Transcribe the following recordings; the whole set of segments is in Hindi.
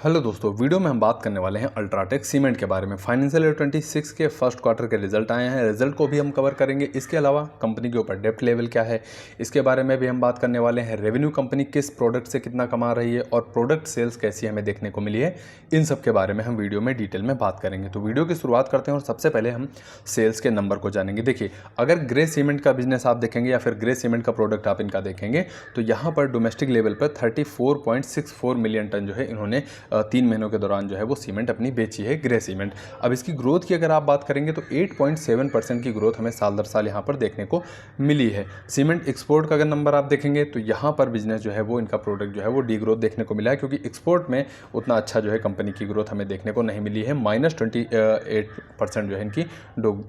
हेलो दोस्तों, वीडियो में हम बात करने वाले हैं अल्ट्राटेक सीमेंट के बारे में। फाइनेंशियल ईयर 26 के फर्स्ट क्वार्टर के रिजल्ट आए हैं, रिजल्ट को भी हम कवर करेंगे। इसके अलावा कंपनी के ऊपर डेप्ट लेवल क्या है, इसके बारे में भी हम बात करने वाले हैं। रेवेन्यू कंपनी किस प्रोडक्ट से कितना कमा रही है और प्रोडक्ट सेल्स कैसी हमें देखने को मिली है, इन सब के बारे में हम वीडियो में डिटेल में बात करेंगे। तो वीडियो की शुरुआत करते हैं और सबसे पहले हम सेल्स के नंबर को जानेंगे। देखिए, अगर ग्रे सीमेंट का बिजनेस आप देखेंगे या फिर ग्रे सीमेंट का प्रोडक्ट आप इनका देखेंगे तो यहाँ पर डोमेस्टिक लेवल पर 34.64 मिलियन टन जो है इन्होंने 3 महीनों के दौरान जो है वो सीमेंट अपनी बेची है, ग्रे सीमेंट। अब इसकी ग्रोथ की अगर आप बात करेंगे तो 8.7% की ग्रोथ हमें साल दर साल यहाँ पर देखने को मिली है। सीमेंट एक्सपोर्ट का अगर नंबर आप देखेंगे तो यहाँ पर बिजनेस जो है वो इनका प्रोडक्ट जो है वो डी ग्रोथ देखने को मिला है, क्योंकि एक्सपोर्ट में उतना अच्छा जो है कंपनी की ग्रोथ हमें देखने को नहीं मिली है। -28% जो है इनकी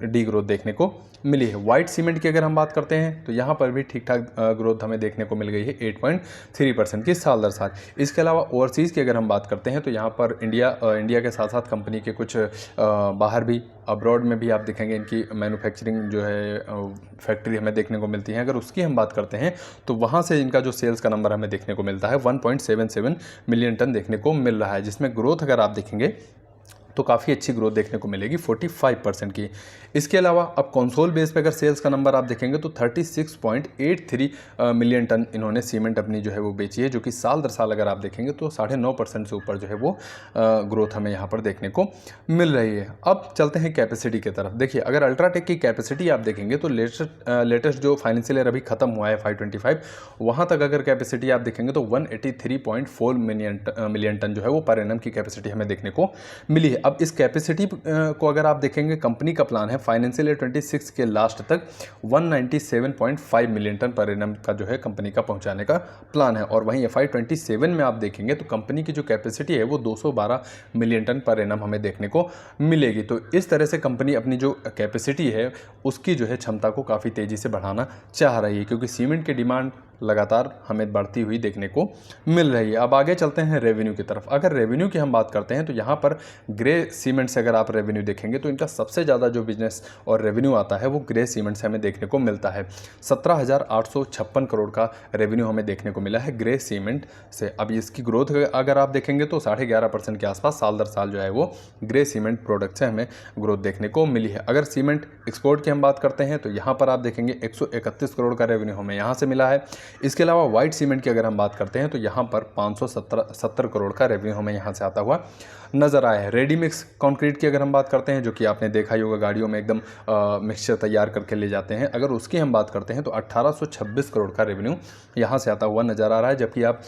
डी ग्रोथ देखने को मिली है। वाइट सीमेंट की अगर हम बात करते हैं तो यहाँ पर भी ठीक ठाक ग्रोथ हमें देखने को मिल गई है, 8.3% की साल दर साल। इसके अलावा ओवरसीज़ की अगर हम बात करते हैं तो यहाँ पर इंडिया के साथ साथ कंपनी के कुछ बाहर भी, अब्रॉड में भी आप देखेंगे इनकी मैन्युफैक्चरिंग जो है फैक्ट्री हमें देखने को मिलती है। अगर उसकी हम बात करते हैं तो वहाँ से इनका जो सेल्स का नंबर हमें देखने को मिलता है 1.77 मिलियन टन देखने को मिल रहा है, जिसमें ग्रोथ अगर आप देखेंगे तो काफ़ी अच्छी ग्रोथ देखने को मिलेगी 45% की। इसके अलावा अब कंसोल बेस पे अगर सेल्स का नंबर आप देखेंगे तो 36.83 मिलियन टन इन्होंने सीमेंट अपनी जो है वो बेची है, जो कि साल दर साल अगर आप देखेंगे तो 9.5% से ऊपर जो है वो ग्रोथ हमें यहाँ पर देखने को मिल रही है। अब चलते हैं कैपेसिटी की तरफ। देखिए, अगर अल्ट्राटेक की कैपेसिटी आप देखेंगे तो लेटेस्ट जो फाइनेंशियल ईयर अभी खत्म हुआ है 525, वहाँ तक अगर कैपेसिटी आप देखेंगे तो 183.4 मिलियन टन जो है वो पर एनम की कैपेसिटी हमें देखने को मिली है। अब इस कैपेसिटी को अगर आप देखेंगे, कंपनी का प्लान है फाइनेंशियल ईयर 26 के लास्ट तक 197.5 मिलियन टन पर एनम का जो है कंपनी का पहुंचाने का प्लान है। और वहीं FY 27 में आप देखेंगे तो कंपनी की जो कैपेसिटी है वो 212 मिलियन टन पर एनम हमें देखने को मिलेगी। तो इस तरह से कंपनी अपनी जो कैपेसिटी है उसकी जो है क्षमता को काफ़ी तेज़ी से बढ़ाना चाह रही है, क्योंकि सीमेंट की डिमांड लगातार हमें बढ़ती हुई देखने को मिल रही है। अब आगे चलते हैं रेवेन्यू की तरफ। अगर रेवेन्यू की हम बात करते हैं तो यहाँ पर ग्रे सीमेंट से अगर आप रेवेन्यू देखेंगे तो इनका सबसे ज़्यादा जो बिजनेस और रेवेन्यू आता है वो ग्रे सीमेंट से हमें देखने को मिलता है। 17,856 करोड़ का रेवेन्यू हमें देखने को मिला है ग्रे सीमेंट से। अब इसकी ग्रोथ अगर आप देखेंगे तो 11.5% के आसपास साल दर साल जो है वो ग्रे सीमेंट प्रोडक्ट से हमें ग्रोथ देखने को मिली है। अगर सीमेंट एक्सपोर्ट की हम बात करते हैं तो यहाँ पर आप देखेंगे 131 करोड़ का रेवेन्यू हमें यहाँ से मिला है। इसके अलावा वाइट सीमेंट की अगर हम बात करते हैं तो यहाँ पर 570 करोड़ का रेवेन्यू हमें यहाँ से आता हुआ नज़र आया है। रेडी मिक्स कंक्रीट की अगर हम बात करते हैं, जो कि आपने देखा ही होगा गाड़ियों में एकदम मिक्सचर तैयार करके ले जाते हैं, अगर उसकी हम बात करते हैं तो 1826 करोड़ का रेवेन्यू यहाँ से आता हुआ नज़र आ रहा है। जबकि आप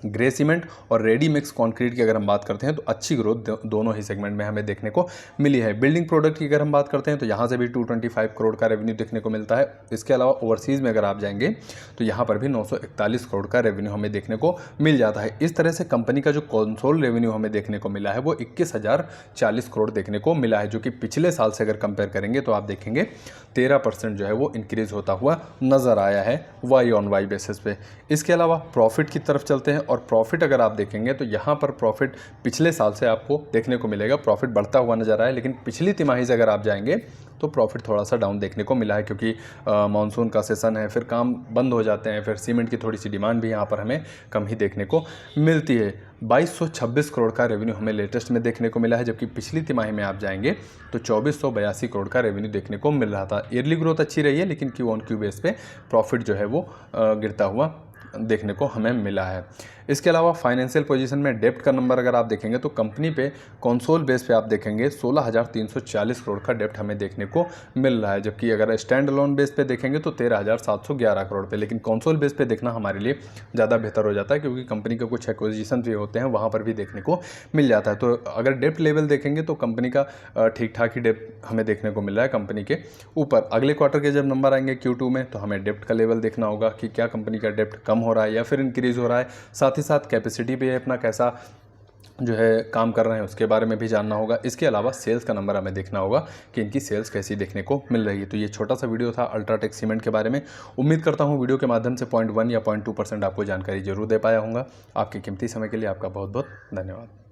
ग्रे सीमेंट और रेडी मिक्स कंक्रीट की अगर हम बात करते हैं तो अच्छी ग्रोथ दोनों ही सेगमेंट में हमें देखने को मिली है। बिल्डिंग प्रोडक्ट की अगर हम बात करते हैं तो यहाँ से भी 225 करोड़ का रेवेन्यू देखने को मिलता है। इसके अलावा ओवरसीज़ में अगर आप जाएंगे तो यहाँ पर भी 941 करोड़ का रेवेन्यू हमें देखने को मिल जाता है। इस तरह से कंपनी का जो कंसोल रेवेन्यू हमें देखने को मिला है वो 21,040 करोड़ देखने को मिला है, जो कि पिछले साल से अगर कंपेयर करेंगे तो आप देखेंगे 13% जो है वो इंक्रीज़ होता हुआ नज़र आया है Y-on-Y बेसिस पे। इसके अलावा प्रॉफिट की तरफ चलते हैं और प्रॉफिट अगर आप देखेंगे तो यहाँ पर प्रॉफिट पिछले साल से आपको देखने को मिलेगा, प्रॉफिट बढ़ता हुआ नजर आया। लेकिन पिछली तिमाही से अगर आप जाएंगे तो प्रॉफिट थोड़ा सा डाउन देखने को मिला है, क्योंकि मानसून का सेशन है, फिर काम बंद हो जाते हैं, फिर सीमेंट की थोड़ी सी डिमांड भी यहाँ पर हमें कम ही देखने को मिलती है। 2226 करोड़ का रेवेन्यू हमें लेटेस्ट में देखने को मिला है, जबकि पिछली तिमाही में आप जाएंगे तो 2482 करोड़ का रेवेन्यू देखने को मिल रहा था। ईयरली ग्रोथ अच्छी रही है, लेकिन Q-on-Q बेस पे प्रॉफिट जो है वो गिरता हुआ देखने को हमें मिला है। इसके अलावा फाइनेंशियल पोजीशन में डेप्ट का नंबर अगर आप देखेंगे तो कंपनी पे कंसोल बेस पे आप देखेंगे 16,340 करोड़ का डेप्ट हमें देखने को मिल रहा है, जबकि अगर स्टैंड अलोन बेस पे देखेंगे तो 13,711 करोड़ पे। लेकिन कंसोल बेस पे देखना हमारे लिए ज़्यादा बेहतर हो जाता है, क्योंकि कंपनी के कुछ एक्विजिशन भी होते हैं, वहाँ पर भी देखने को मिल जाता है। तो अगर डेप्ट लेवल देखेंगे तो कंपनी का ठीक ठाक ही डेप्ट हमें देखने को मिल रहा है कंपनी के ऊपर। अगले क्वार्टर के जब नंबर आएंगे Q2 में तो हमें डेप्ट का लेवल देखना होगा कि क्या कंपनी का डेप्ट कम हो रहा है या फिर इंक्रीज़ हो रहा है। साथ ही साथ कैपेसिटी पे अपना कैसा जो है काम कर रहे हैं उसके बारे में भी जानना होगा। इसके अलावा सेल्स का नंबर हमें देखना होगा कि इनकी सेल्स कैसी देखने को मिल रही है। तो ये छोटा सा वीडियो था अल्ट्राटेक सीमेंट के बारे में। उम्मीद करता हूँ वीडियो के माध्यम से 0.1 या 0.2% आपको जानकारी जरूर दे पाया होऊंगा। आपके कीमती समय के लिए आपका बहुत बहुत धन्यवाद।